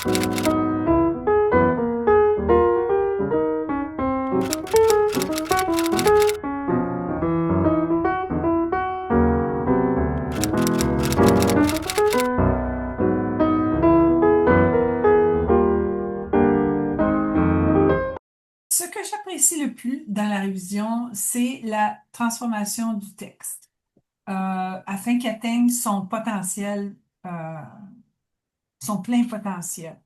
Ce que j'apprécie le plus dans la révision, c'est la transformation du texte afin qu'il atteigne euh, son plein potentiel.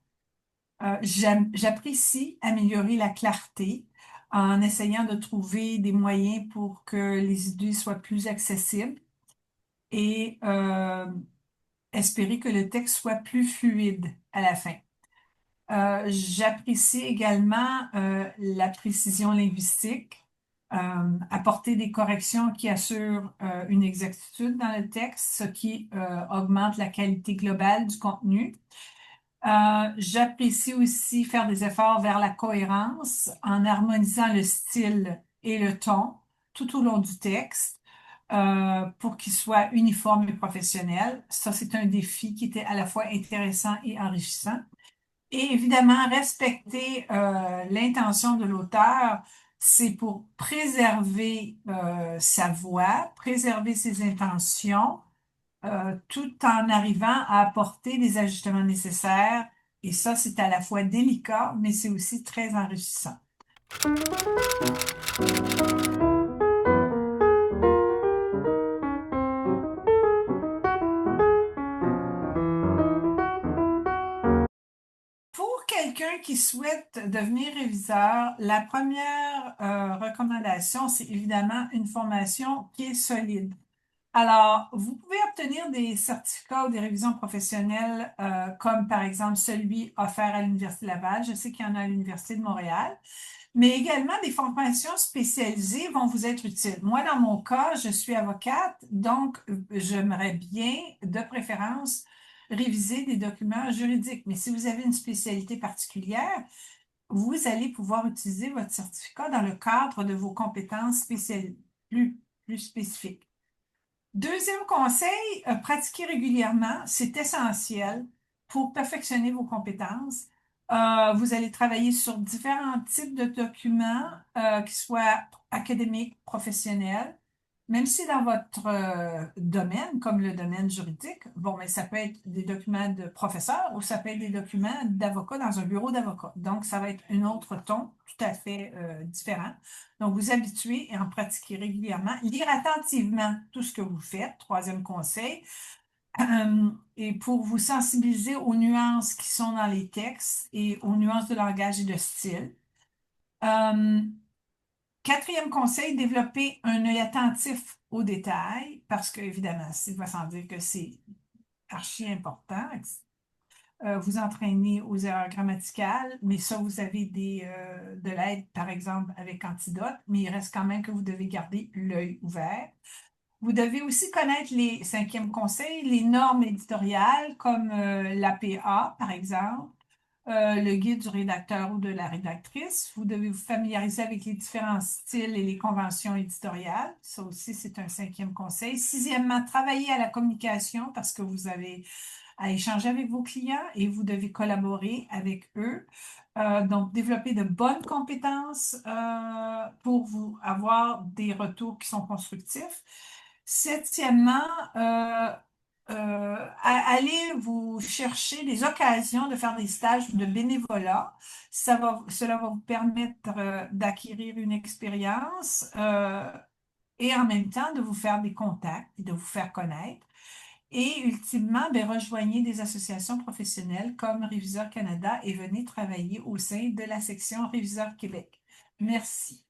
J'apprécie améliorer la clarté en essayant de trouver des moyens pour que les idées soient plus accessibles et espérer que le texte soit plus fluide à la fin. J'apprécie également la précision linguistique, apporter des corrections qui assurent une exactitude dans le texte, ce qui augmente la qualité globale du contenu. J'apprécie aussi faire des efforts vers la cohérence en harmonisant le style et le ton tout au long du texte pour qu'il soit uniforme et professionnel. Ça, c'est un défi qui était à la fois intéressant et enrichissant. Et évidemment, respecter l'intention de l'auteur, c'est pour préserver sa voix, préserver ses intentions, tout en arrivant à apporter les ajustements nécessaires. Et ça, c'est à la fois délicat, mais c'est aussi très enrichissant. Pour quelqu'un qui souhaite devenir réviseur, la première recommandation, c'est évidemment une formation qui est solide. Alors, vous pouvez obtenir des certificats ou des révisions professionnelles, comme par exemple celui offert à l'Université Laval. Je sais qu'il y en a à l'Université de Montréal, mais également des formations spécialisées vont vous être utiles. Moi, dans mon cas, je suis avocate, donc j'aimerais bien, de préférence, réviser des documents juridiques. Mais si vous avez une spécialité particulière, vous allez pouvoir utiliser votre certificat dans le cadre de vos compétences plus spécifiques. Deuxième conseil, pratiquer régulièrement, c'est essentiel pour perfectionner vos compétences. Vous allez travailler sur différents types de documents, qui soient académiques, professionnels, même si dans votre domaine, comme le domaine juridique, bon, mais ça peut être des documents de professeur ou ça peut être des documents d'avocat dans un bureau d'avocat. Donc, ça va être un autre ton tout à fait différent. Donc, vous habituez et en pratiquez régulièrement. Lire attentivement tout ce que vous faites, troisième conseil, et pour vous sensibiliser aux nuances qui sont dans les textes et aux nuances de langage et de style. Euh, Quatrième conseil, développer un œil attentif aux détails, parce que, évidemment, c'est va sans dire que c'est archi important. Vous entraîner aux erreurs grammaticales, mais ça, vous avez de l'aide, par exemple, avec Antidote, mais il reste quand même que vous devez garder l'œil ouvert. Vous devez aussi connaître les cinquièmes conseils, les normes éditoriales comme l'APA, par exemple, le guide du rédacteur ou de la rédactrice. Vous devez vous familiariser avec les différents styles et les conventions éditoriales. Ça aussi, c'est un cinquième conseil. Sixièmement, travailler à la communication parce que vous avez à échanger avec vos clients et vous devez collaborer avec eux. Donc, développer de bonnes compétences pour vous avoir des retours qui sont constructifs. Septièmement, allez vous chercher des occasions de faire des stages de bénévolat. Cela va vous permettre d'acquérir une expérience et en même temps de vous faire des contacts et de vous faire connaître. Et ultimement, ben, rejoignez des associations professionnelles comme Réviseur Canada et venez travailler au sein de la section Réviseur Québec. Merci.